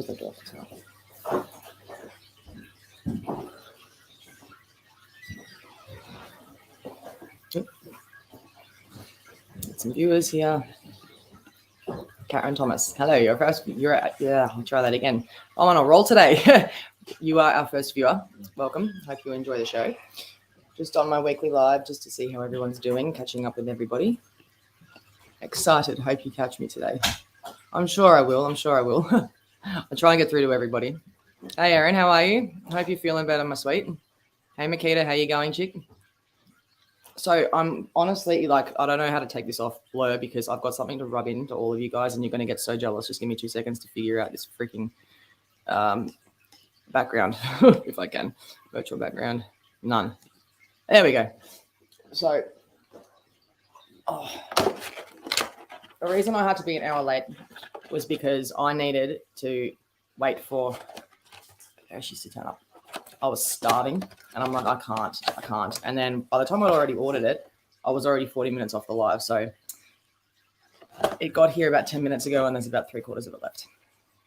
close the door. Some viewers here. Karen Thomas, hello. I'll try that again. I'm on a roll today. You are our first viewer. Welcome. Hope you enjoy the show. Just on my weekly live, just to see how everyone's doing, catching up with everybody. Excited. Hope you catch me today. I'm sure I will. I'll try and get through to everybody. Hey, Erin, how are you? Hope you're feeling better, my sweet. Hey, Makita, how you going, chick? So I'm honestly, like, I don't know how to take this off blur because I've got something to rub in to all of you guys and you're going to get so jealous. Just give me 2 seconds to figure out this freaking background, if I can. Virtual background. None. There we go. So the reason I had to be an hour late was because I needed to wait for Hershey's to turn up. I was starving and I'm like, I can't. And then by the time I'd already ordered it, I was already 40 minutes off the live. So it got here about 10 minutes ago and there's about 3/4 of it left.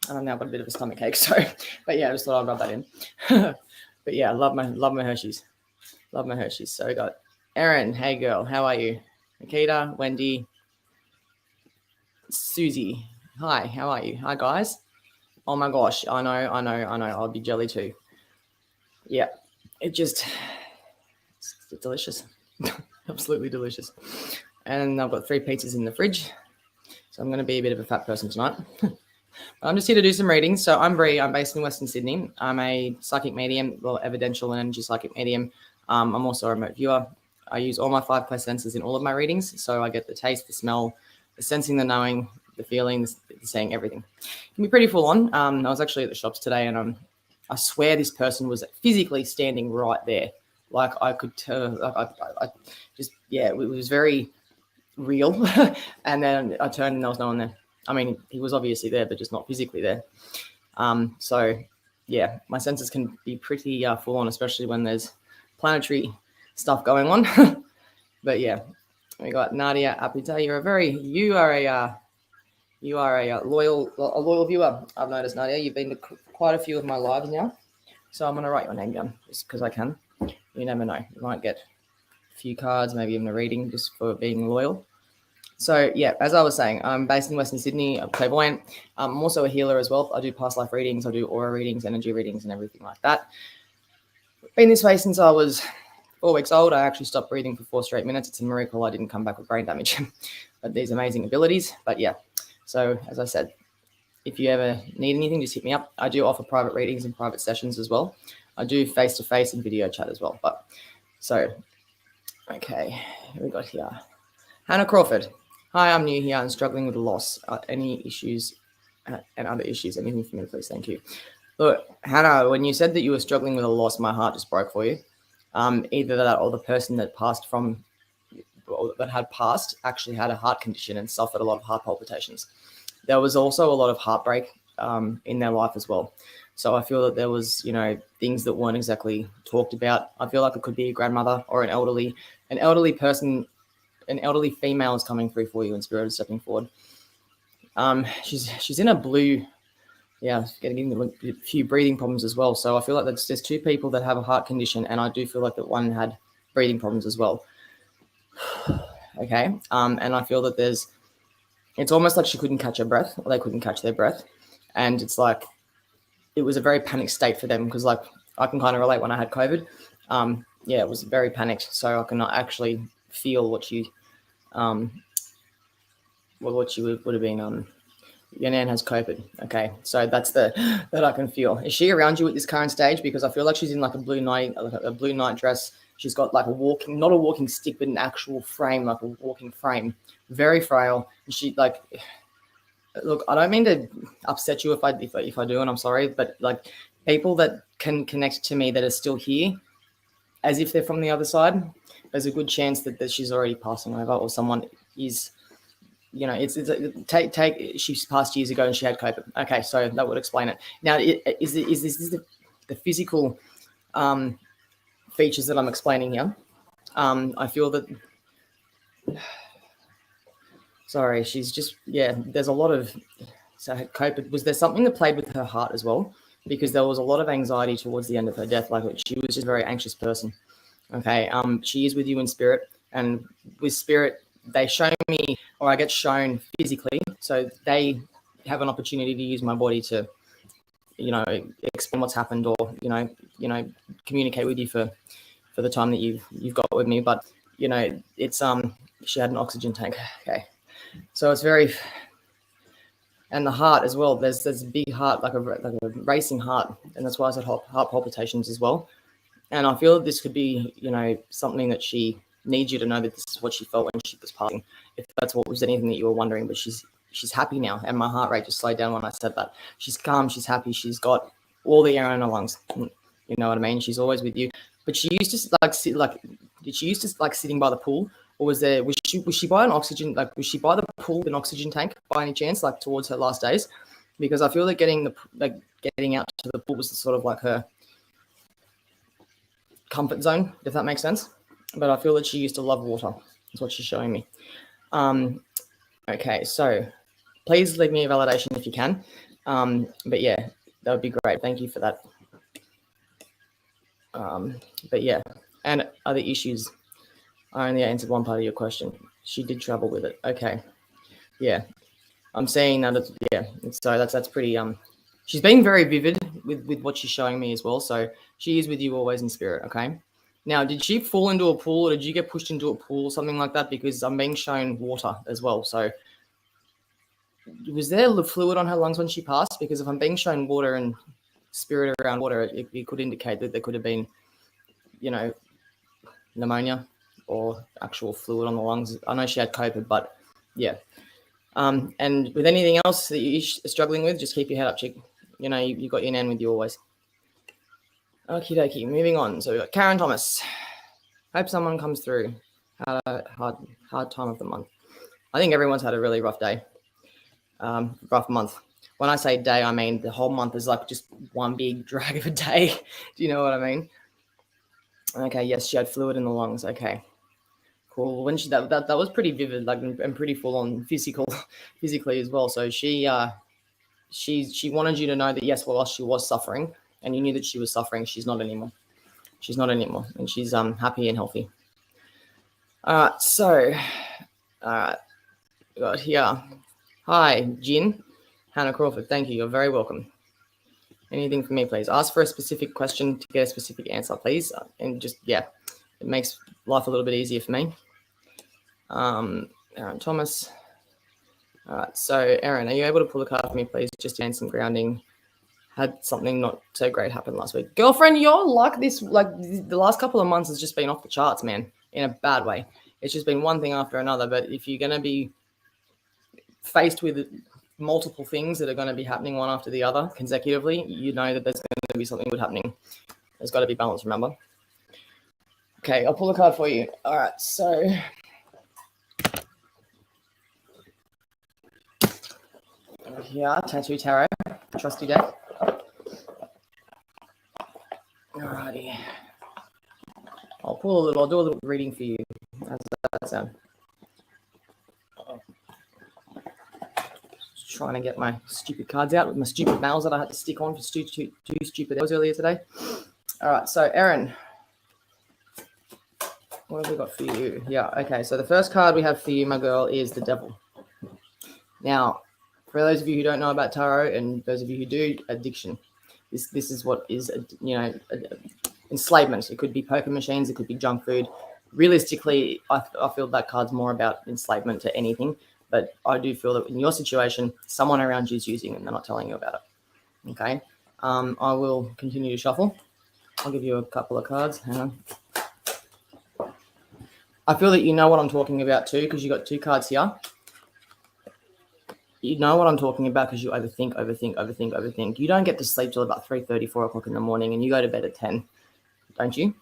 And I've now got a bit of a stomach ache. So, but yeah, I just thought I'd rub that in. But yeah, I love my Hershey's. Love my Hershey's. So we got Erin. Hey girl, how are you? Nikita, Wendy, Susie. Hi, how are you? Hi guys. Oh my gosh, I know. I'll be jelly too. Yeah, it's delicious. Absolutely delicious. And I've got 3 pizzas in the fridge. So I'm going to be a bit of a fat person tonight. I'm just here to do some readings. So I'm Bree. I'm based in Western Sydney. I'm a psychic medium, evidential and energy psychic medium. I'm also a remote viewer. I use all my 5 class senses in all of my readings. So I get the taste, the smell, the sensing, the knowing, the feelings, the seeing, everything. It can be pretty full on. I was actually at the shops today and I swear this person was physically standing right there. Like I could tell, I just, yeah, it was very real. And then I turned and there was no one there. I mean, he was obviously there, but just not physically there. So yeah, my senses can be pretty full on, especially when there's planetary stuff going on. But yeah, we got Nadia Apita. You are a loyal viewer. I've noticed, Nadia. You've been to quite a few of my lives now. So I'm going to write your name down just because I can. You never know. You might get a few cards, maybe even a reading just for being loyal. So, yeah, as I was saying, I'm based in Western Sydney. I'm clairvoyant. I'm also a healer as well. I do past life readings. I do aura readings, energy readings, and everything like that. Been this way since I was 4 weeks old. I actually stopped breathing for 4 straight minutes. It's a miracle I didn't come back with brain damage. But these amazing abilities. But, yeah. So, as I said, if you ever need anything, just hit me up. I do offer private readings and private sessions as well. I do face-to-face and video chat as well. But so, okay, we got here. Hannah Crawford. Hi, I'm new here and struggling with loss. Any issues and other issues? Anything for me, please? Thank you. Look, Hannah, when you said that you were struggling with a loss, my heart just broke for you. Either that or the person that had passed actually had a heart condition and suffered a lot of heart palpitations. There was also a lot of heartbreak in their life as well. So I feel that there was, things that weren't exactly talked about. I feel like it could be a grandmother or an elderly person, an elderly female is coming through for you in spirit, stepping forward. She's in a blue, getting a few breathing problems as well. So I feel like there's 2 people that have a heart condition, and I do feel like that one had breathing problems as well. Okay, and I feel that it's almost like she couldn't catch her breath, or they couldn't catch their breath, and it's like it was a very panicked state for them because, like, I can kind of relate when I had COVID. It was very panicked, so I cannot actually feel what you would have been. Your nan has COVID. Okay, so that's that I can feel. Is she around you at this current stage? Because I feel like she's in like a blue night dress. She's got like not a walking stick, but an actual frame, like a walking frame, very frail. And she like, look, I don't mean to upset you if I do, and I'm sorry, but like people that can connect to me that are still here, as if they're from the other side, there's a good chance that she's already passing over, or someone is. She's passed years ago and she had COVID. Okay, so that would explain it. Now, is this the physical features that I'm explaining here? I feel that. Sorry, she's just there's a lot of So I had COVID. Was there something that played with her heart as well? Because there was a lot of anxiety towards the end of her death. Like she was just a very anxious person. Okay. She is with you in spirit, and with spirit, they show me, or I get shown physically. So they have an opportunity to use my body to, explain what's happened, or communicate with you for the time that you've got with me. But it's she had an oxygen tank. Okay. So it's very, and the heart as well. There's a big heart, like a racing heart, and that's why I said heart palpitations as well. And I feel that this could be, something that she needs you to know, that this is what she felt when she was passing. If that's what was anything that you were wondering, but she's happy now, and my heart rate just slowed down when I said that. She's calm, she's happy, she's got all the air in her lungs. You know what I mean? She's always with you. But she used to did she used to like sitting by the pool? Or was she by an oxygen, was she by the pool with an oxygen tank by any chance, like towards her last days? Because I feel that getting out to the pool was sort of like her comfort zone, if that makes sense. But I feel that she used to love water. That's what she's showing me. Okay, so please leave me a validation if you can. But yeah, that would be great. Thank you for that. But yeah, and other issues. I only answered one part of your question. She did travel with it. Okay. Yeah. I'm saying that. So that's pretty, she's being very vivid with what she's showing me as well. So she is with you always in spirit. Okay. Now, did she fall into a pool, or did you get pushed into a pool, something like that? Because I'm being shown water as well. So was there fluid on her lungs when she passed? Because if I'm being shown water and spirit around water, it could indicate that there could have been, pneumonia or actual fluid on the lungs. I know she had COVID, but yeah. And with anything else that you're struggling with, just keep your head up, chick. You've got your nan with you always. Okie dokie, moving on. So we got Karen Thomas. Hope someone comes through. Had a hard time of the month. I think everyone's had a really rough day. Rough month. When I say day, I mean the whole month is like just one big drag of a day. Do you know what I mean? Okay, yes, she had fluid in the lungs. Okay. Cool. When that was pretty vivid, and pretty full on physically as well. So she wanted you to know that yes, while she was suffering, and you knew that she was suffering, she's not anymore. She's not anymore, and she's happy and healthy. All right. So, all right, we got here. Hi, Jin, Hannah Crawford. Thank you. You're very welcome. Anything for me, please. Ask for a specific question to get a specific answer, please, and just it makes life a little bit easier for me. Aaron Thomas. All right, so Aaron, are you able to pull a card for me, please? Just to gain some grounding. Had something not so great happen last week. Girlfriend, your luck the last couple of months has just been off the charts, man, in a bad way. It's just been one thing after another. But if you're going to be faced with multiple things that are going to be happening one after the other consecutively, you know that there's going to be something good happening. There's got to be balance, remember? Okay, I'll pull a card for you. All right, so here, Tattoo Tarot, trusty deck. Alrighty. I'll do a little reading for you. How does that sound? Just trying to get my stupid cards out with my stupid nails that I had to stick on for two stupid hours earlier today. All right, so Erin, what have we got for you? Yeah, okay, so the first card we have for you, my girl, is the Devil. Now, for those of you who don't know about tarot, and those of you who do, addiction. This is what is, enslavement. It could be poker machines. It could be junk food. Realistically, I feel that card's more about enslavement to anything. But I do feel that in your situation, someone around you is using it and they're not telling you about it. Okay. I will continue to shuffle. I'll give you a couple of cards. Hang on. I feel that you know what I'm talking about too, because you got two cards here. You know what I'm talking about because you overthink. You don't get to sleep till about 3:30, 4 o'clock in the morning, and you go to bed at 10, don't you?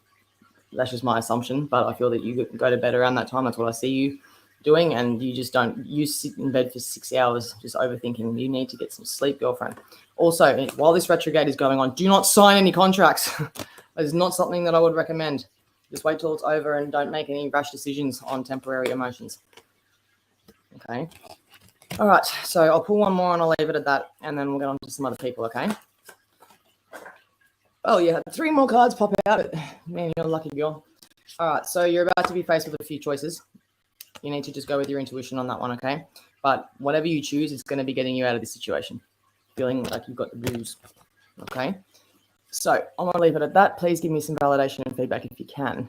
That's just my assumption, but I feel that you go to bed around that time. That's what I see you doing, and you just don't. You sit in bed for 6 hours just overthinking. You need to get some sleep, girlfriend. Also, while this retrograde is going on, do not sign any contracts. That is not something that I would recommend. Just wait till it's over and don't make any rash decisions on temporary emotions. Okay. All right, so I'll pull one more and I'll leave it at that, and then we'll get on to some other people, okay? Oh, yeah, 3 more cards pop out. Man, you're a lucky girl. All right, so you're about to be faced with a few choices. You need to just go with your intuition on that one, okay? But whatever you choose, it's going to be getting you out of this situation. Feeling like you've got the blues, okay? So I'm going to leave it at that. Please give me some validation and feedback if you can.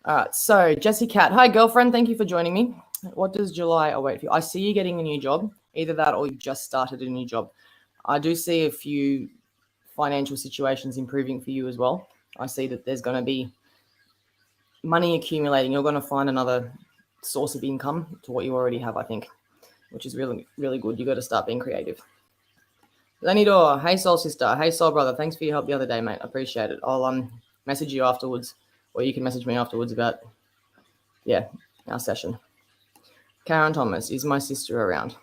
All right, so Jessie Cat. Hi, girlfriend. Thank you for joining me. What does July await for you? I see you getting a new job. Either that or you just started a new job. I do see a few financial situations improving for you as well. I see that there's going to be money accumulating. You're going to find another source of income to what you already have, I think, which is really, really good. You got to start being creative. Lenny Dor, hey soul sister, hey soul brother, thanks for your help the other day, mate. I appreciate it. I'll message you afterwards, or you can message me afterwards about our session. Karen Thomas, is my sister around?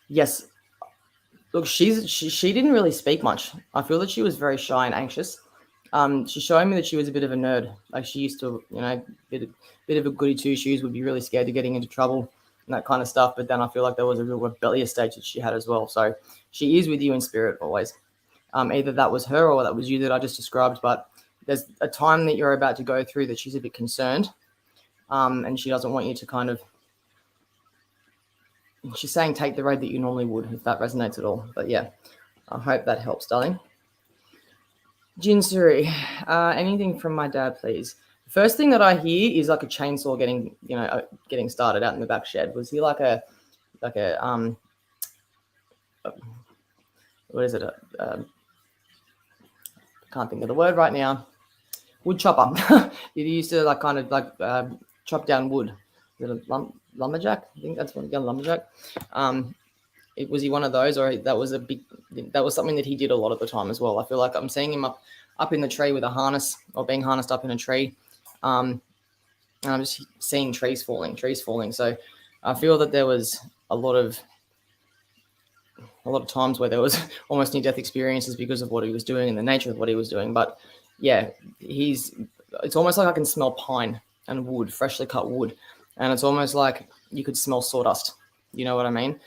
Yes. Look, she didn't really speak much. I feel that she was very shy and anxious. She's showing me that she was a bit of a nerd. Like she used to, bit of a goody two shoes, would be really scared of getting into trouble and that kind of stuff. But then I feel like there was a real rebellious stage that she had as well. So she is with you in spirit always. Either that was her or that was you that I just described. But there's a time that you're about to go through that she's a bit concerned, and she doesn't want you to kind of. She's saying take the road that you normally would, if that resonates at all. But yeah, I hope that helps, darling. Jinsuri, anything from my dad, please. The first thing that I hear is like a chainsaw getting started out in the back shed. Was he like a what is it? Can't think of the word right now. Wood chopper. He used to chop down wood. Is it a lumberjack? I think that's what a lumberjack. Was he one of those, or that was something that he did a lot of the time as well? I feel like I'm seeing him up in the tree with a harness, or being harnessed up in a tree, and I'm just seeing trees falling. So I feel that there was a lot of times where there was almost near-death experiences because of what he was doing and the nature of what he was doing. But yeah, it's almost like I can smell pine and wood, freshly cut wood, and it's almost like you could smell sawdust. You know what I mean?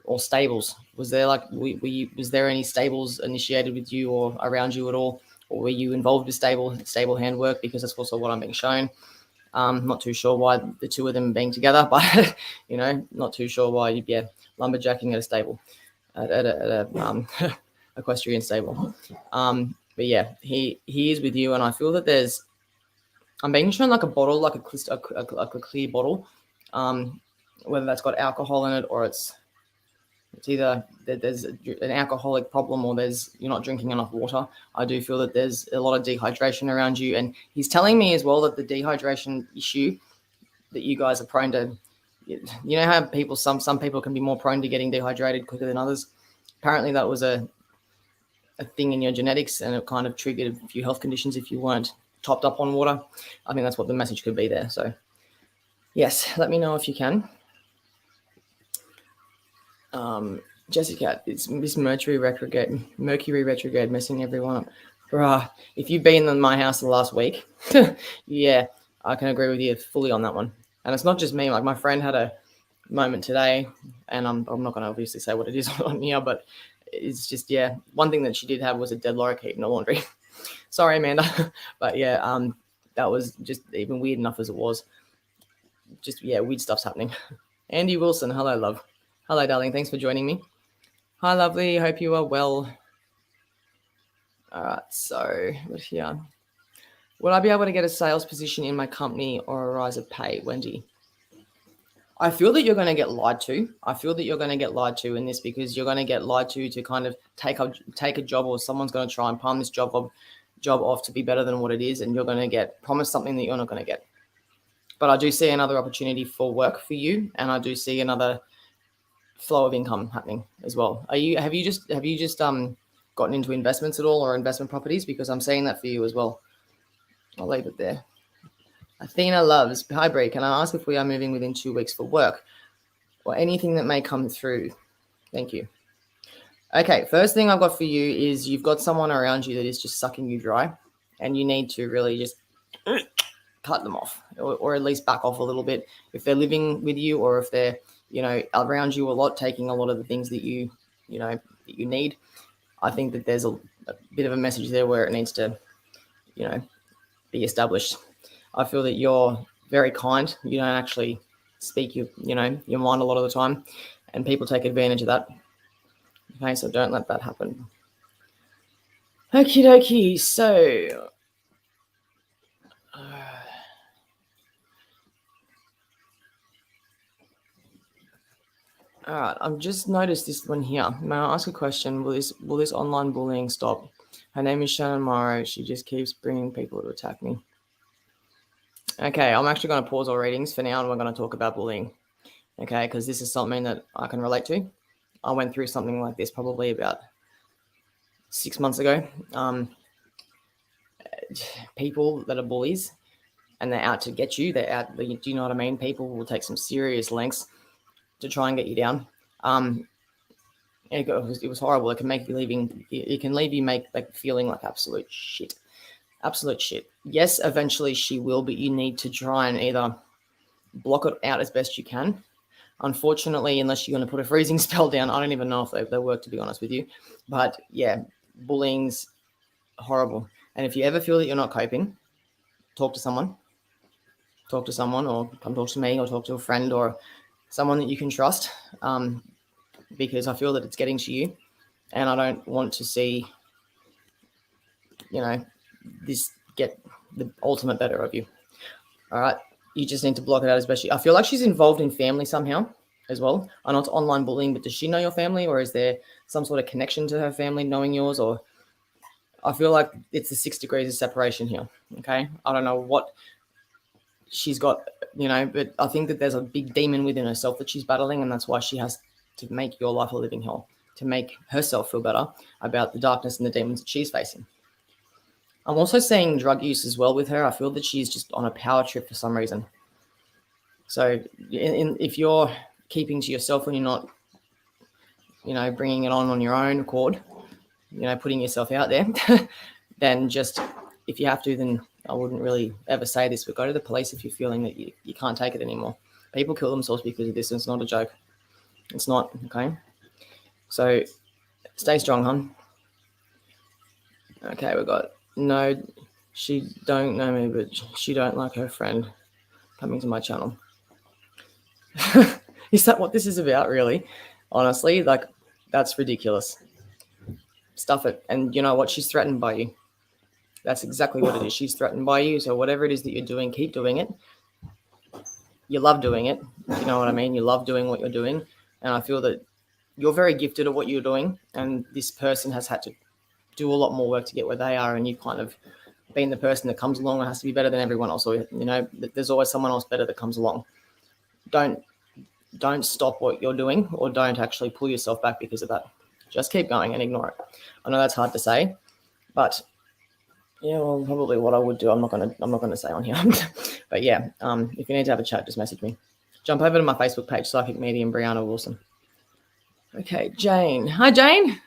Or stables. Was there was there any stables initiated with you or around you at all, or were you involved with stable handwork? Because that's also what I'm being shown. Not too sure why the two of them being together, but not too sure why you'd be lumberjacking at a stable, at a equestrian stable. But yeah, he is with you, and I feel that I'm being shown like a bottle, like a clear bottle, whether that's got alcohol in it or it's either there's an alcoholic problem or you're not drinking enough water. I do feel that there's a lot of dehydration around you, and he's telling me as well that the dehydration issue that you guys are prone to. You know how some people can be more prone to getting dehydrated quicker than others. Apparently, that was a thing in your genetics, and it kind of triggered a few health conditions if you weren't topped up on water. I think that's what the message could be there. So, yes, let me know if you can. Jessica, it's this Mercury retrograde messing everyone up. Bruh, if you've been in my house the last week, yeah, I can agree with you fully on that one. And it's not just me. Like my friend had a moment today, and I'm not going to obviously say what it is on here, but it's just, yeah, one thing that she did have was a dead lorikeet in the laundry. Sorry, Amanda. But yeah, that was just even weird enough as it was. Just, yeah, weird stuff's happening. Andy Wilson, hello, love. Hello, darling. Thanks for joining me. Hi, lovely. Hope you are well. All right, so here. Would I be able to get a sales position in my company or a rise of pay, Wendy? I feel that you're going to get lied to. I feel that you're going to get lied to in this, because you're going to get lied to kind of take a job, or someone's going to try and palm this job off to be better than what it is, and you're going to get promised something that you're not going to get. But I do see another opportunity for work for you, and I do see another flow of income happening as well. Have you just gotten into investments at all, or investment properties? Because I'm seeing that for you as well. I'll leave it there. Athena loves, hi Bree, can I ask if we are moving within 2 weeks for work or anything that may come through? Thank you. Okay, first thing I've got for you is you've got someone around you that is just sucking you dry, and you need to really just cut them off, or at least back off a little bit. If they're living with you, or if they're, around you a lot, taking a lot of the things that you need, I think that there's a bit of a message there where it needs to, be established. I feel that you're very kind. You don't actually speak your mind a lot of the time, and people take advantage of that. Okay, so don't let that happen. Okie dokie. So, all right, I've just noticed this one here. May I ask a question? Will this online bullying stop? Her name is Shannon Morrow. She just keeps bringing people to attack me. Okay, I'm actually going to pause all readings for now, and we're going to talk about bullying. Okay, because this is something that I can relate to. I went through something like this probably about 6 months ago. People that are bullies, and they're out to get you. They're out. Do you know what I mean? People will take some serious lengths to try and get you down. It was horrible. It can make you leaving. It can leave you feeling like absolute shit. Absolute shit. Yes, eventually she will, but you need to try and either block it out as best you can. Unfortunately, unless you're going to put a freezing spell down, I don't even know if they work, to be honest with you. But yeah, bullying's horrible. And if you ever feel that you're not coping, talk to someone. Talk to someone, or come talk to me, or talk to a friend, or someone that you can trust, because I feel that it's getting to you, and I don't want to see, this get the ultimate better of you. All right, you just need to block it out as best you. I feel like she's involved in family somehow as well. I know it's online bullying, but does she know your family, or is there some sort of connection to her family knowing yours? Or I feel like it's the 6 degrees of separation here. Okay, I don't know what she's got, but I think that there's a big demon within herself that she's battling, and that's why she has to make your life a living hell, to make herself feel better about the darkness and the demons that she's facing. I'm also seeing drug use as well with her. I feel that she's just on a power trip for some reason. So if you're keeping to yourself when you're not, bringing it on your own accord, putting yourself out there, then just, if you have to, then I wouldn't really ever say this, but go to the police if you're feeling that you can't take it anymore. People kill themselves because of this, and it's not a joke. It's not, okay? So stay strong, hon. Okay, we got, no, she don't know me, but she don't like her friend coming to my channel. Is that what this is about, really? Honestly, that's ridiculous. Stuff it. And you know what? She's threatened by you. That's exactly what it is. She's threatened by you. So whatever it is that you're doing, keep doing it. You love doing it. You know what I mean? You love doing what you're doing. And I feel that you're very gifted at what you're doing. And this person has had to do a lot more work to get where they are. And you've kind of been the person that comes along and has to be better than everyone else. Or, there's always someone else better that comes along. Don't stop what you're doing, or don't actually pull yourself back because of that. Just keep going and ignore it. I know that's hard to say, but yeah, well, probably what I would do. I'm not gonna say on here. But yeah, if you need to have a chat, just message me. Jump over to my Facebook page, Psychic Medium Brianna Wilson. Okay, Jane. Hi, Jane.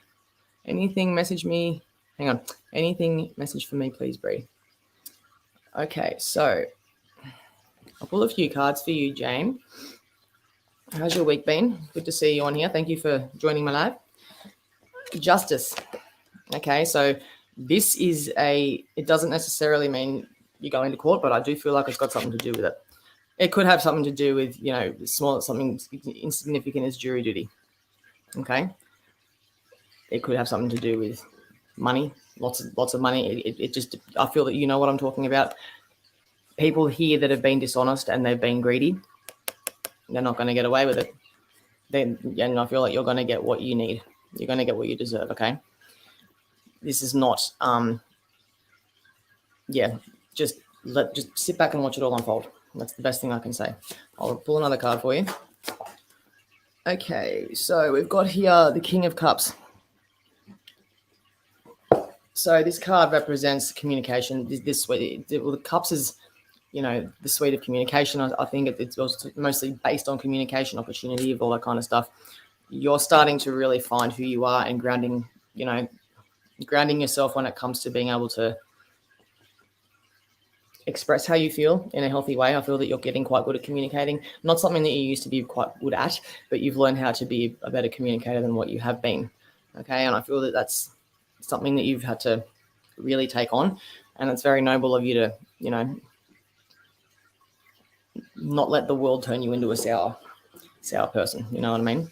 Anything? Message me. Hang on. Anything? Message for me, please, Bree. Okay, so I'll pull a few cards for you, Jane. How's your week been? Good to see you on here. Thank you for joining my live. Justice. Okay, so this is it doesn't necessarily mean you're going to court, but I do feel like it's got something to do with it. It could have something to do with, something insignificant as jury duty. Okay. It could have something to do with money, lots of money. It just, I feel that you know what I'm talking about. People here that have been dishonest and they've been greedy, they're not going to get away with it. And I feel like you're going to get what you need. You're going to get what you deserve, okay? This is not, just sit back and watch it all unfold. That's the best thing I can say. I'll pull another card for you. Okay, so we've got here the King of Cups. So this card represents communication. This the cups is, the suite of communication. I think it's mostly based on communication, opportunity, of all that kind of stuff. You're starting to really find who you are and grounding yourself when it comes to being able to express how you feel in a healthy way. I feel that you're getting quite good at communicating. Not something that you used to be quite good at, but you've learned how to be a better communicator than what you have been. Okay, and I feel that that's something that you've had to really take on, and it's very noble of you to, you know, not let the world turn you into a sour person. You know what I mean?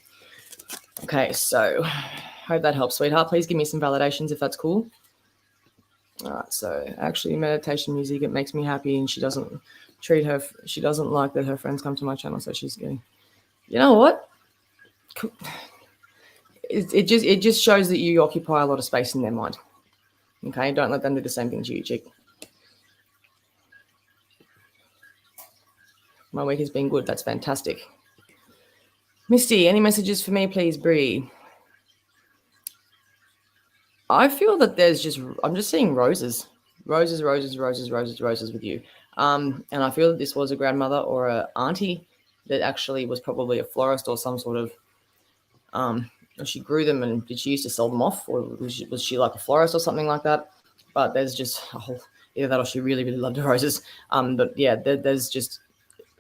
Okay, so hope that helps, sweetheart. Please give me some validations if that's cool. All right, so actually meditation music, it makes me happy, and she doesn't like that her friends come to my channel, so she's getting, you know what? It just shows that you occupy a lot of space in their mind. Okay, don't let them do the same thing to you, chick. My week has been good. That's fantastic. Misty, any messages for me, please, Bree? I feel that I'm just seeing roses with you. And I feel that this was a grandmother or a auntie that actually was probably a florist or some sort of, she grew them, and did she used to sell them off, or was she like a florist or something like that? But there's just either that or she really, really loved the roses. But yeah, there's just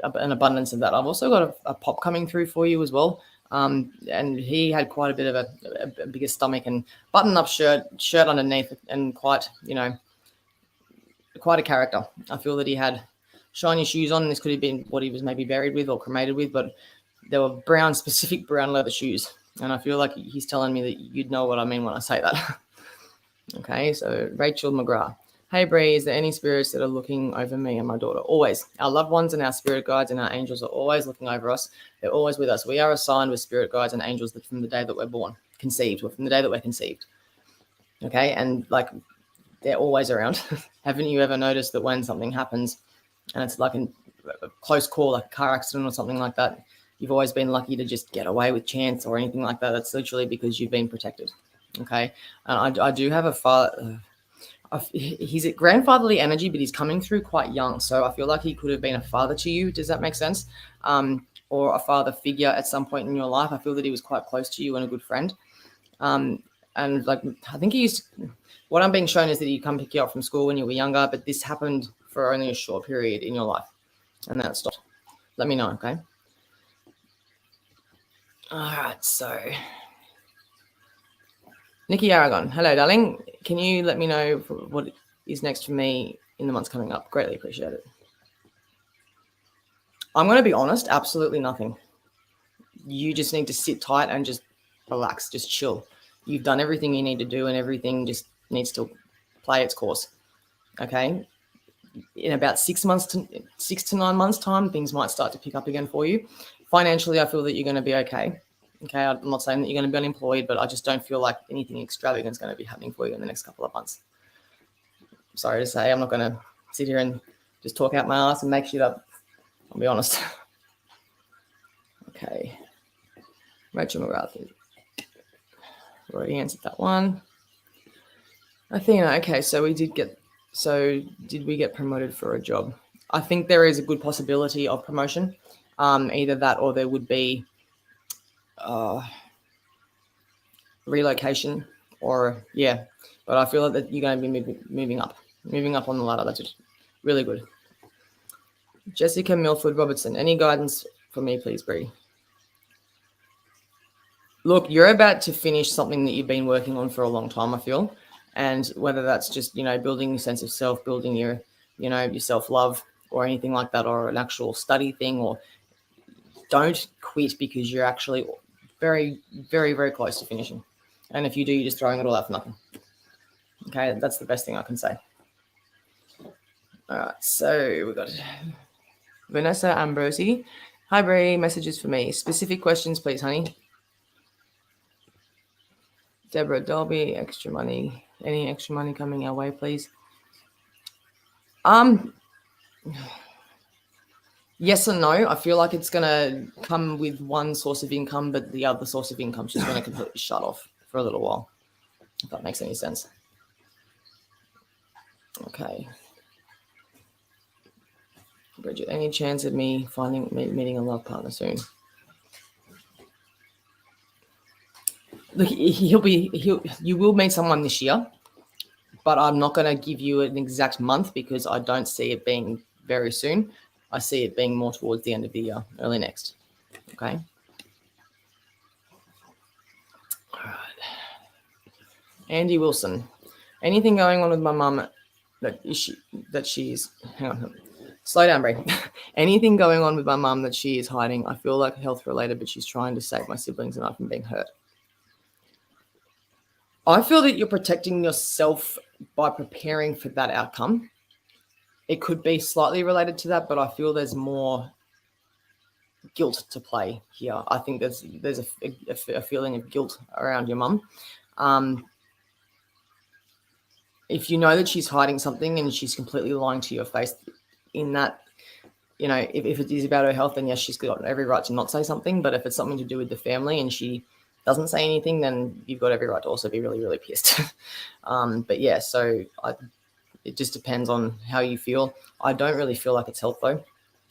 an abundance of that. I've also got a pop coming through for you as well. And he had quite a bit of a bigger stomach and button-up shirt underneath, and quite a character. I feel that he had shiny shoes on. This could have been what he was maybe buried with or cremated with, but they were specific brown leather shoes. And I feel like he's telling me that you'd know what I mean when I say that. Okay, so Rachel McGrath. Hey, Bree, is there any spirits that are looking over me and my daughter? Always. Our loved ones and our spirit guides and our angels are always looking over us. They're always with us. We are assigned with spirit guides and angels from the day that we're born, conceived, or from the day that we're conceived. Okay, and like they're always around. Haven't you ever noticed that when something happens and it's like a close call, like a car accident or something like that, you've always been lucky to just get away with chance or anything like that? That's literally because you've been protected. Okay, and I do have a father. He's at grandfatherly energy, but he's coming through quite young. So I feel like he could have been a father to you. Does that make sense? Or a father figure at some point in your life. I feel that he was quite close to you and a good friend. And like, I think what I'm being shown is that he'd come pick you up from school when you were younger, but this happened for only a short period in your life. And then it stopped. Let me know, okay? All right, so Nikki Aragon. Hello, darling. Can you let me know what is next for me in the months coming up? Greatly appreciate it. I'm going to be honest, absolutely nothing. You just need to sit tight and just relax, just chill. You've done everything you need to do, and everything just needs to play its course. Okay? In about 6 to 9 months' time, things might start to pick up again for you. Financially, I feel that you're going to be okay. Okay, I'm not saying that you're going to be unemployed, but I just don't feel like anything extravagant is going to be happening for you in the next couple of months. Sorry to say, I'm not going to sit here and just talk out my ass and make shit up. I'll be honest. Okay. Rachel McGrath. Already answered that one. Athena. Okay, so did we get promoted for a job? I think there is a good possibility of promotion. Either that or there would be relocation, or but I feel that you're going to be moving up on the ladder. That's just really good. Jessica Milford Robertson, any guidance for me, please, Bree? Look, you're about to finish something that you've been working on for a long time, I feel, and whether that's just building your sense of self, building your your self-love, or anything like that, or an actual study thing, or don't quit because you're actually very, very, very close to finishing. And if you do, you're just throwing it all out for nothing. Okay, that's the best thing I can say. All right, so we got Vanessa Ambrosi. Hi, Bree. Messages for me. Specific questions, please, honey. Deborah Dolby, extra money. Any extra money coming our way, please? Yes and no. I feel like it's going to come with one source of income, but the other source of income is just going to completely shut off for a little while, if that makes any sense. Okay. Bridget, any chance of me meeting a love partner soon? Look, you will meet someone this year, but I'm not going to give you an exact month because I don't see it being very soon. I see it being more towards the end of the year, early next. Okay. All right. Andy Wilson. Anything going on with my mum that she's hang on. Slow down, Bree. Anything going on with my mum that she is hiding? I feel like health related, but she's trying to save my siblings and I from being hurt. I feel that you're protecting yourself by preparing for that outcome. It could be slightly related to that, but I feel there's more guilt to play here. I think there's a feeling of guilt around your mum. If you know that she's hiding something and she's completely lying to your face in that, you know, if it is about her health, then yes, she's got every right to not say something. But if it's something to do with the family and she doesn't say anything, then you've got every right to also be really, really pissed. But yeah, so it just depends on how you feel. I don't really feel like it's health though.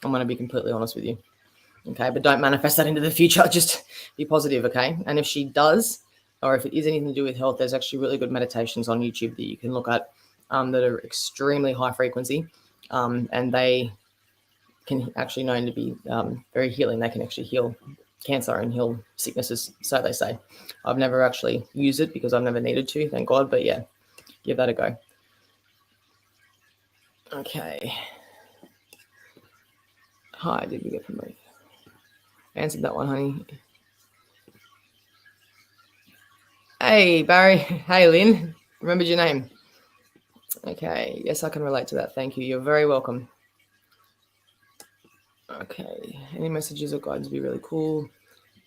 I'm going to be completely honest with you. Okay, but don't manifest that into the future. Just be positive, okay? And if she does, or if it is anything to do with health, there's actually really good meditations on YouTube that you can look at that are extremely high frequency, and they can actually known to be very healing. They can actually heal cancer and heal sicknesses, so they say. I've never actually used it because I've never needed to, thank God, but yeah, give that a go. Okay. Hi, did we get from me? Answered that one, honey. Hey, Barry. Hey, Lynn. Remembered your name. Okay. Yes, I can relate to that. Thank you. You're very welcome. Okay. Any messages or guidance would be really cool.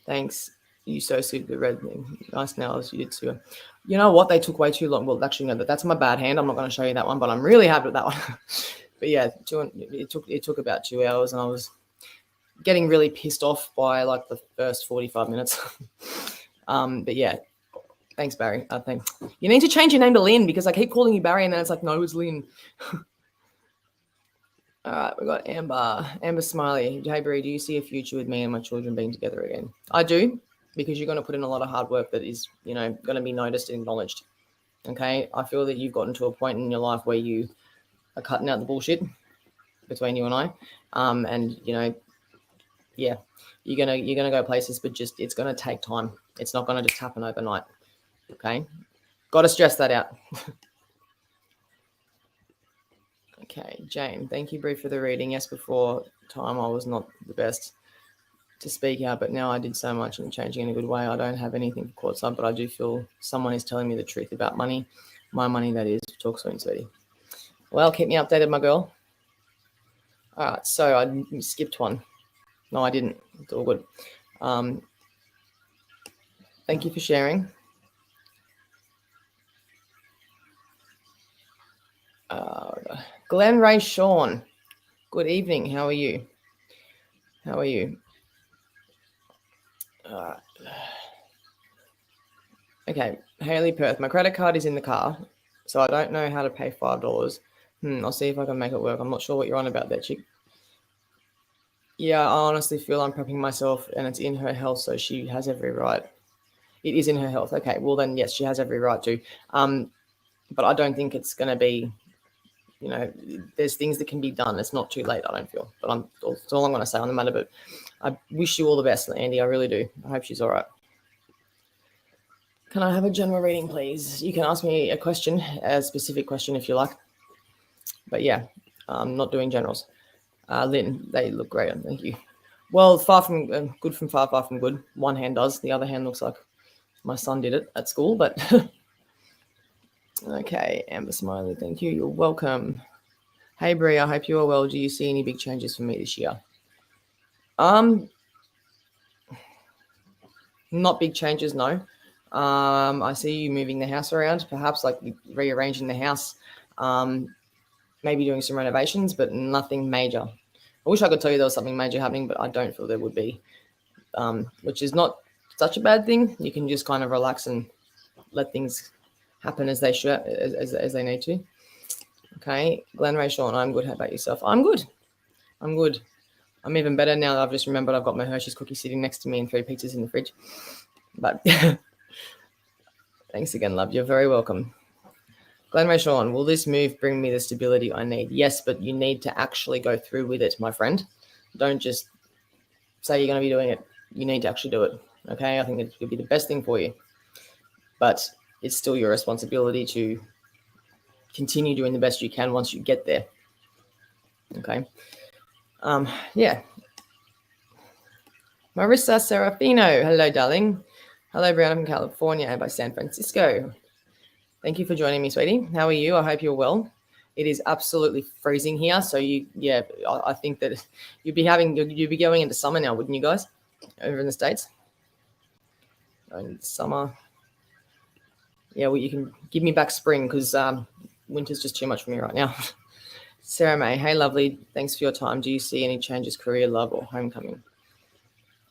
Thanks. You so suited the red thing. Nice nails. You did too. You know what? They took way too long. Well, actually, no, that's my bad hand. I'm not going to show you that one, but I'm really happy with that one. But yeah, it took about 2 hours, and I was getting really pissed off by like the first 45 minutes. But yeah. Thanks, Barry. You need to change your name to Lynn because I keep calling you Barry and then it's like, no, it's Lynn. All right, we got Amber. Amber Smiley. Hey, Bree, do you see a future with me and my children being together again? I do, because you're going to put in a lot of hard work that is, you know, going to be noticed and acknowledged. Okay, I feel that you've gotten to a point in your life where you are cutting out the bullshit between you and I, and you know, yeah, you're gonna go places, but just it's going to take time. It's not going to just happen overnight. Okay, got to stress that out. Okay, Jane, thank you, Bree, for the reading. Yes, before time I was not the best to speak out, but now I did so much and changing in a good way. I don't have anything for court side, but I do feel someone is telling me the truth about money. My money, that is. Talk soon, sweetie. Well, keep me updated, my girl. All right, so I skipped one. No, I didn't. It's all good. Thank you for sharing. Glen Ray Sean, good evening. How are you? How are you? Okay, Haley Perth. My credit card is in the car, so I don't know how to pay $5. I'll see if I can make it work. I'm not sure what you're on about there, chick. Yeah, I honestly feel I'm prepping myself, and it's in her health, so she has every right. It is in her health. Okay, well then, yes, she has every right to. But I don't think it's going to be, you know, there's things that can be done. It's not too late, I don't feel. But that's all I'm going to say on the matter. But I wish you all the best, Andy. I really do. I hope she's all right. Can I have a general reading, please? You can ask me a specific question if you like. But yeah, I'm not doing generals. Lynn, they look great. Thank you. Well, far from good from far from good. One hand does. The other hand looks like my son did it at school, but okay. Amber Smiley, thank you. You're welcome. Hey, Bree, I hope you are well. Do you see any big changes for me this year? Not big changes, no. I see you moving the house around, perhaps like rearranging the house, maybe doing some renovations, but nothing major. I wish I could tell you there was something major happening, but I don't feel there would be, which is not such a bad thing. You can just kind of relax and let things happen as they should, as they need to. Okay, Glen Ray Sean, I'm good. How about yourself? I'm good. I'm even better now that I've just remembered I've got my Hershey's cookie sitting next to me and 3 pizzas in the fridge. But thanks again, love. You're very welcome. Glenn Ray Sean, will this move bring me the stability I need? Yes, but you need to actually go through with it, my friend. Don't just say you're going to be doing it. You need to actually do it. Okay, I think it would be the best thing for you. But it's still your responsibility to continue doing the best you can once you get there. Okay. Yeah. Marissa Serafino. Hello, darling. Hello, Brianna from California by San Francisco. Thank you for joining me, sweetie. How are you? I hope you're well. It is absolutely freezing here. So I think that you'd be going into summer now, wouldn't you guys? Over in the States? Summer. Yeah, well, you can give me back spring because winter's just too much for me right now. Sarah May, hey, lovely. Thanks for your time. Do you see any changes, career, love, or homecoming?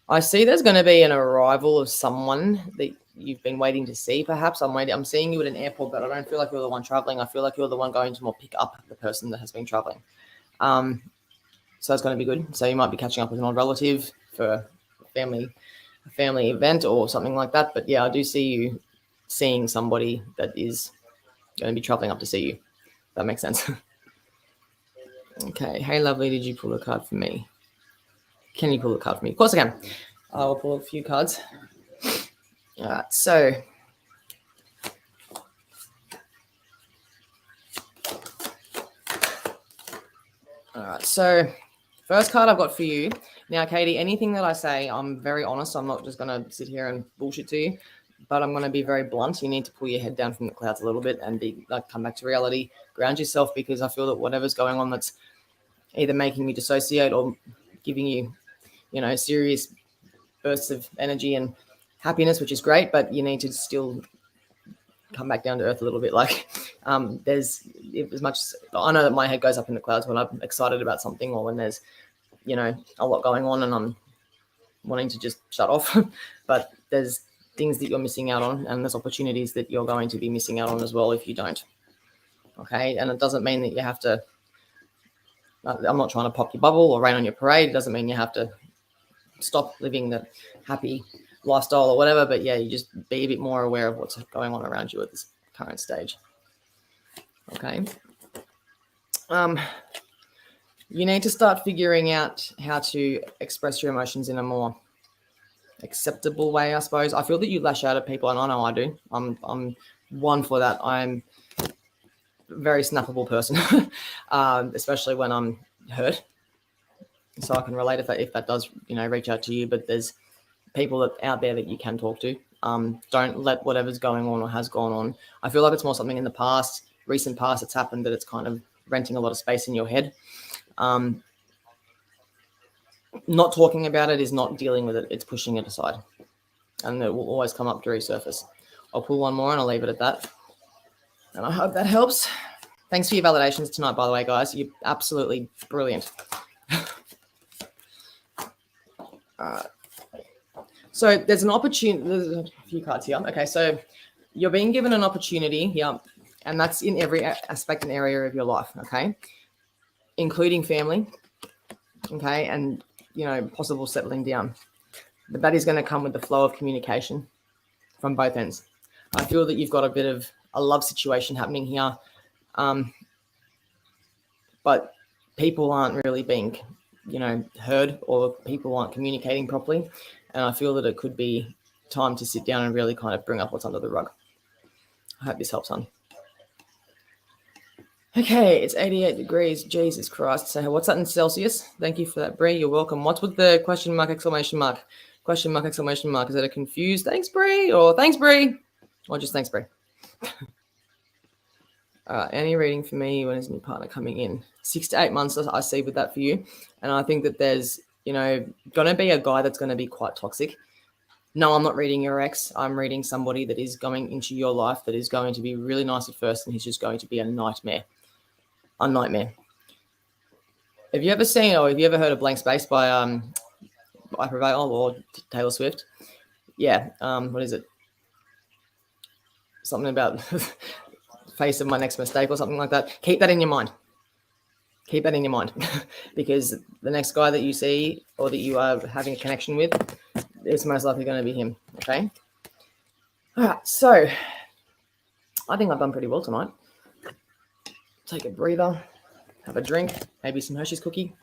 I see there's going to be an arrival of someone that you've been waiting to see, perhaps. I'm seeing you at an airport, but I don't feel like you're the one traveling. I feel like you're the one going to more pick up the person that has been traveling. So that's going to be good. So you might be catching up with an old relative for a family event or something like that. But yeah, I do see you seeing somebody that is going to be traveling up to see you. That makes sense. Okay. Hey, lovely. Did you pull a card for me? Can you pull a card for me? Of course I can. I will pull a few cards. All right. So first card I've got for you. Now, Katie, anything that I say, I'm very honest. I'm not just going to sit here and bullshit to you, but I'm going to be very blunt. You need to pull your head down from the clouds a little bit and come back to reality, ground yourself, because I feel that whatever's going on that's either making you dissociate or giving you, serious bursts of energy and happiness, which is great, but you need to still come back down to earth a little bit. There's as much, I know that my head goes up in the clouds when I'm excited about something or when there's, a lot going on and I'm wanting to just shut off, but there's things that you're missing out on, and there's opportunities that you're going to be missing out on as well if you don't. Okay. And it doesn't mean that you have to, I'm not trying to pop your bubble or rain on your parade. It doesn't mean you have to stop living the happy lifestyle or whatever, but yeah, you just be a bit more aware of what's going on around you at this current stage. Okay. You need to start figuring out how to express your emotions in a more acceptable way, I suppose. I feel that you lash out at people, and I know I do. I'm one for that. I'm a very snappable person, especially when I'm hurt. So I can relate if that does, reach out to you. But there's people out there that you can talk to. Don't let whatever's going on or has gone on. I feel like it's more something in the recent past that's happened, that it's kind of renting a lot of space in your head. Not talking about it is not dealing with it. It's pushing it aside, and it will always come up to resurface. I'll pull one more and I'll leave it at that. And I hope that helps. Thanks for your validations tonight, by the way, guys. You're absolutely brilliant. So there's an opportunity. There's a few cards here. Okay, so you're being given an opportunity here, and that's in every aspect and area of your life. Okay, including family. Okay, and possible settling down. But that is going to come with the flow of communication from both ends. I feel that you've got a bit of a love situation happening here, but people aren't really being, heard, or people aren't communicating properly. And I feel that it could be time to sit down and really kind of bring up what's under the rug. I hope this helps, hon. Okay, it's 88 degrees. Jesus Christ. So what's that in Celsius? Thank you for that, Bree. You're welcome. What's with the question mark, exclamation mark? Question mark, exclamation mark. Is that a confused thanks, Bree? Or thanks, Bree? Or just thanks, Bree? Any reading for me? When is a new partner coming in? 6 to 8 months, I see with that for you. And I think that there's, going to be a guy that's going to be quite toxic. No, I'm not reading your ex. I'm reading somebody that is going into your life that is going to be really nice at first, and he's just going to be a nightmare. A nightmare. Have you ever seen, or have you ever heard of Blank Space by I Prevail or Taylor Swift? Yeah. What is it? Something about face of my next mistake or something like that. Keep that in your mind. Keep that in your mind, because the next guy that you see or that you are having a connection with is most likely going to be him. Okay. All right. So I think I've done pretty well tonight. take a breather, have a drink, maybe some Hershey's cookie.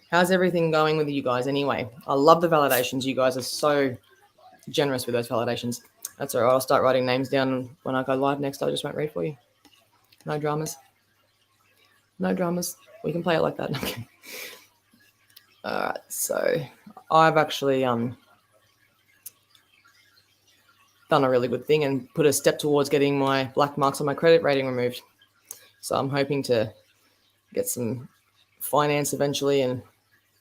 How's everything going with you guys anyway? I love the validations. You guys are so generous with those validations. That's all right. I'll start writing names down when I go live next. I just won't read for you. No dramas. No dramas. We can play it like that. Okay. All right. So I've actually done a really good thing and put a step towards getting my black marks on my credit rating removed. So I'm hoping to get some finance eventually and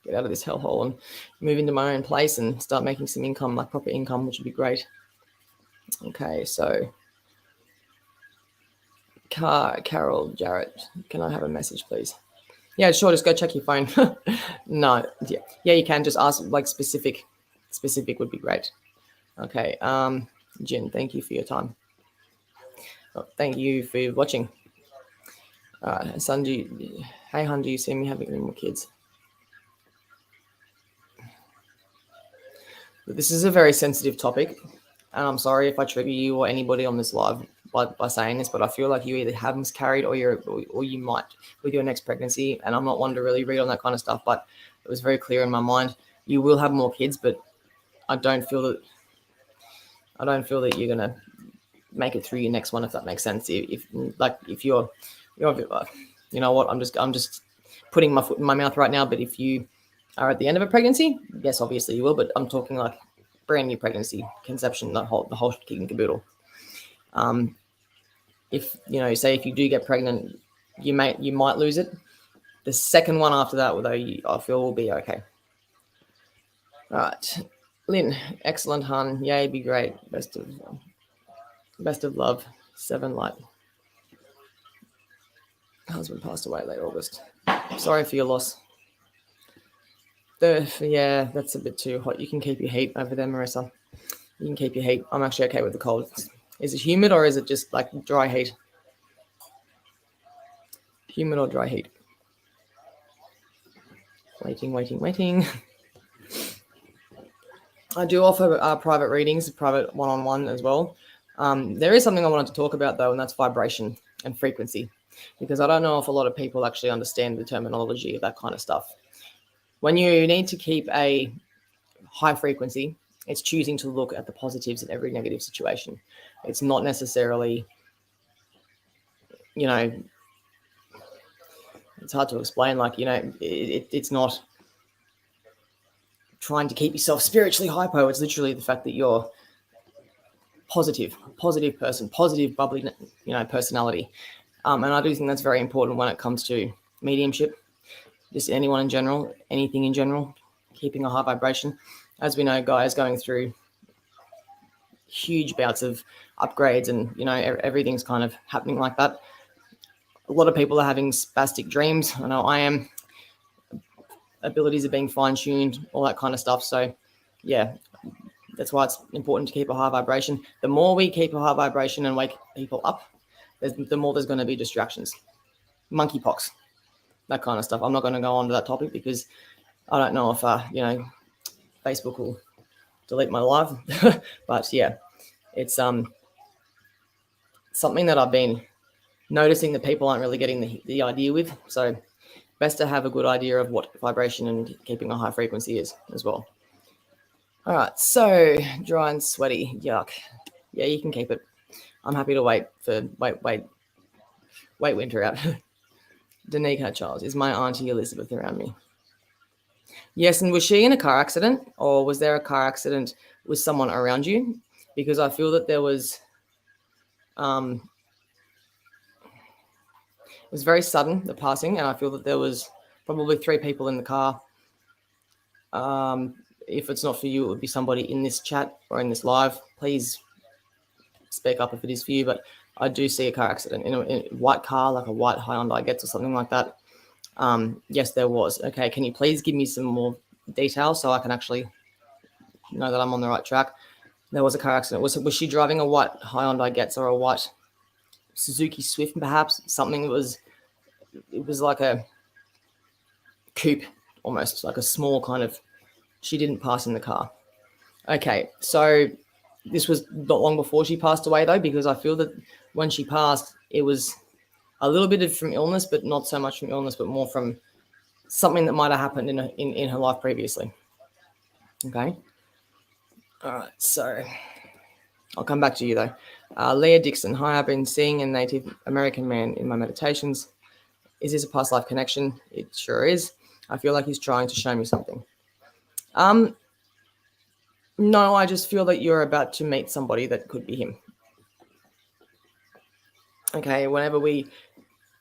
get out of this hellhole and move into my own place and start making some income, like proper income, which would be great. Okay, so Carol Jarrett, can I have a message, please? Yeah, sure. Just go check your phone. No, yeah, you can just ask like specific would be great. Okay, Jen, thank you for your time. Oh, thank you for watching. Sanji, hey, hun, do you see me having any more kids? This is a very sensitive topic, and I'm sorry if I trigger you or anybody on this live by saying this, but I feel like you either have miscarried or you might with your next pregnancy, and I'm not one to really read on that kind of stuff, but it was very clear in my mind you will have more kids, but I don't feel that you're gonna make it through your next one, if that makes sense. If you're you know what, I'm just putting my foot in my mouth right now, but if you are at the end of a pregnancy, yes, obviously you will, but I'm talking like brand new pregnancy, conception, the whole kit and caboodle. If say if you do get pregnant, you might lose it. The second one after that, though, I feel will be okay. All right, Lynn, excellent, hun. Yay, be great. Best of love. 7 Light. Husband passed away late August. Sorry for your loss. Yeah, that's a bit too hot. You can keep your heat over there, Marissa. You can keep your heat. I'm actually okay with the cold. Is it humid or is it just like dry heat? Humid or dry heat? Waiting. I do offer private readings, private one-on-one as well. There is something I wanted to talk about, though, and that's vibration and frequency, because I don't know if a lot of people actually understand the terminology of that kind of stuff. When you need to keep a high frequency, it's choosing to look at the positives in every negative situation. It's not necessarily, it's hard to explain. Like, it's not trying to keep yourself spiritually hypo. It's literally the fact that you're positive person, positive, bubbly, personality. And I do think that's very important when it comes to mediumship, just anyone in general, anything in general, keeping a high vibration. As we know, guys going through huge bouts of upgrades and, everything's kind of happening like that. A lot of people are having spastic dreams. I know I am. Abilities are being fine-tuned, all that kind of stuff. So, yeah, that's why it's important to keep a high vibration. The more we keep a high vibration and wake people up, the more there's going to be distractions. Monkeypox, that kind of stuff. I'm not going to go on to that topic because I don't know if, Facebook will delete my live. But, yeah, it's something that I've been noticing that people aren't really getting the idea with. So best to have a good idea of what vibration and keeping a high frequency is as well. All right, so dry and sweaty, yuck. Yeah, you can keep it. I'm happy to wait winter out. Danica Charles, is my auntie Elizabeth around me? Yes, and was she in a car accident, or was there a car accident with someone around you? Because I feel that there was, it was very sudden, the passing, and I feel that there was probably 3 people in the car. If it's not for you, it would be somebody in this chat or in this live. Please speak up if it is for you, but I do see a car accident in a white car, like a white Hyundai Getz or something like that. Yes, there was. Okay, can you please give me some more details so I can actually know that I'm on the right track? There was a car accident. Was she driving a white Hyundai Getz or a white Suzuki Swift, perhaps? Something that was, it was like a coupe, almost like a small kind of. She didn't pass in the car. Okay, so this was not long before she passed away, though, because I feel that when she passed, it was a little bit from illness, but not so much from illness, but more from something that might have happened in her life previously. Okay. All right. So I'll come back to you though. Leah Dixon. Hi, I've been seeing a Native American man in my meditations. Is this a past life connection? It sure is. I feel like he's trying to show me something. No, I just feel that you're about to meet somebody that could be him. Okay,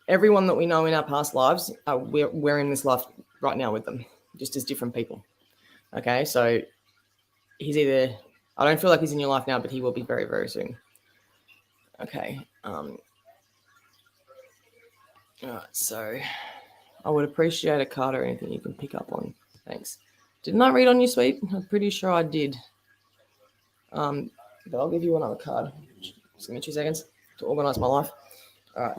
everyone that we know in our past lives, we're in this life right now with them, just as different people. Okay, so he's either, I don't feel like he's in your life now, but he will be very, very soon. Okay. All right, so I would appreciate a card or anything you can pick up on. Thanks. Didn't I read on you, sweet? I'm pretty sure I did. But I'll give you another card. Just give me 2 seconds to organize my life. All right.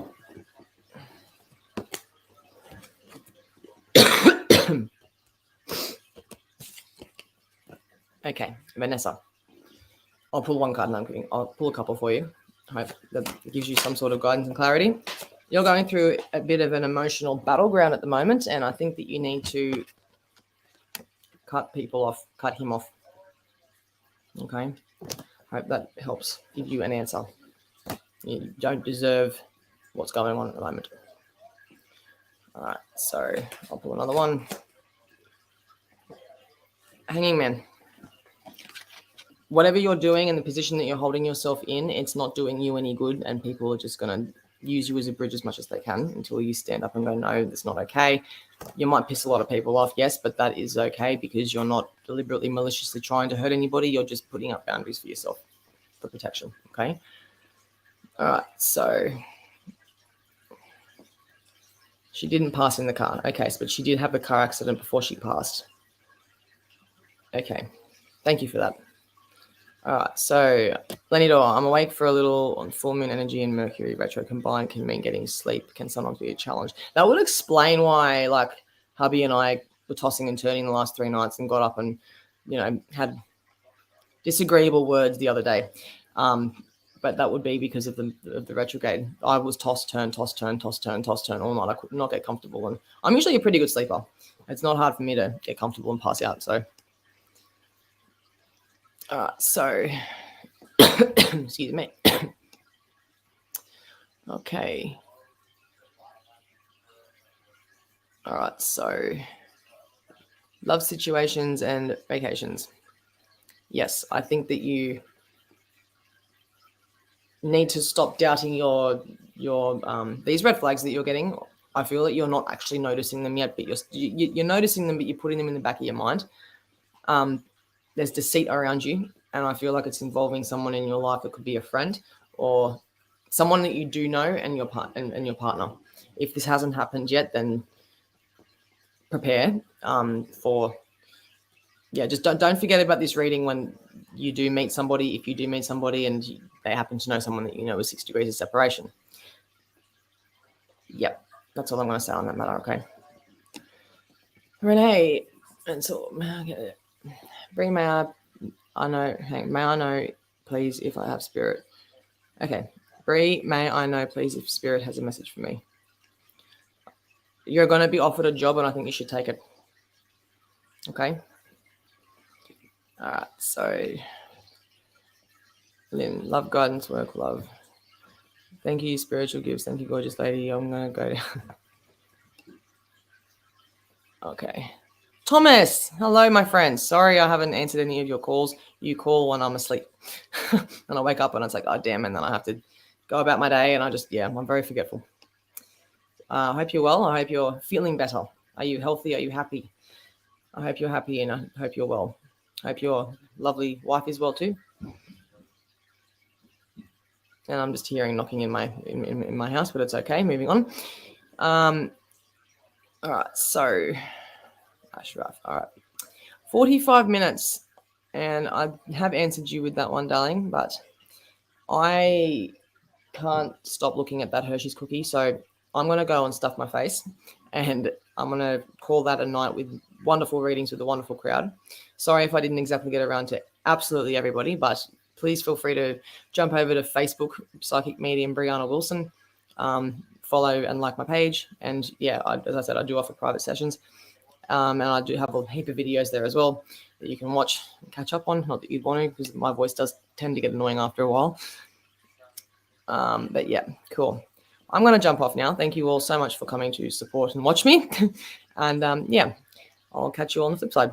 Okay, Vanessa. I'll pull one card. No, I'm kidding. I'll pull a couple for you. I hope that gives you some sort of guidance and clarity. You're going through a bit of an emotional battleground at the moment, and I think that you need to cut him off. Okay? I hope that helps give you an answer. You don't deserve what's going on at the moment. All right, so I'll pull another one. Hanging Man. Whatever you're doing and the position that you're holding yourself in, it's not doing you any good, and people are just going to use you as a bridge as much as they can until you stand up and go, no, that's not okay. You might piss a lot of people off, yes, but that is okay because you're not deliberately, maliciously trying to hurt anybody. You're just putting up boundaries for yourself for protection, okay? All right, so she didn't pass in the car. Okay, but she did have a car accident before she passed. Okay, thank you for that. All right, so Lenny Dor, I'm awake for a little on full moon energy and Mercury retro combined can mean getting sleep can sometimes be a challenge. That would explain why, like, hubby and I were tossing and turning the last 3 nights and got up and, had disagreeable words the other day. But that would be because of the retrograde. I was toss, turn all night. I could not get comfortable. And I'm usually a pretty good sleeper. It's not hard for me to get comfortable and pass out, so... so, excuse me. Okay. All right, so love situations and vacations. Yes, I think that you need to stop doubting your these red flags that you're getting. I feel that you're not actually noticing them yet, but you're noticing them, but you're putting them in the back of your mind. There's deceit around you, and I feel like it's involving someone in your life that could be a friend or someone that you do know and your partner. If this hasn't happened yet, then prepare for. Yeah, just don't forget about this reading when you do meet somebody. If you do meet somebody and they happen to know someone that you know is 6 degrees of separation. Yep, that's all I'm going to say on that matter. Okay, Renee, and so. Bree, may I know, please, if I have spirit. Okay. Bree, may I know, please, if spirit has a message for me. You're going to be offered a job, and I think you should take it. Okay? All right. So, Lynn, love, guidance, work, love. Thank you, spiritual gifts. Thank you, gorgeous lady. I'm going to go. Okay. Thomas, hello, my friend. Sorry I haven't answered any of your calls. You call when I'm asleep. And I wake up and it's like, oh, damn, and then I have to go about my day, and I'm very forgetful. I hope you're well. I hope you're feeling better. Are you healthy? Are you happy? I hope you're happy, and I hope you're well. I hope your lovely wife is well too. And I'm just hearing knocking in my house, but it's okay. Moving on. All right, so... Ashraf. All right. 45 minutes, and I have answered you with that one, darling, but I can't stop looking at that Hershey's cookie, so I'm going to go and stuff my face, and I'm going to call that a night with wonderful readings with a wonderful crowd. Sorry if I didn't exactly get around to absolutely everybody, but please feel free to jump over to Facebook, Psychic Medium Brianna Wilson. follow and like my page. And yeah, as I said, I do offer private sessions. And I do have a heap of videos there as well that you can watch and catch up on. Not that you'd want to, because my voice does tend to get annoying after a while. But yeah, cool. I'm going to jump off now. Thank you all so much for coming to support and watch me. And yeah, I'll catch you all on the flip side.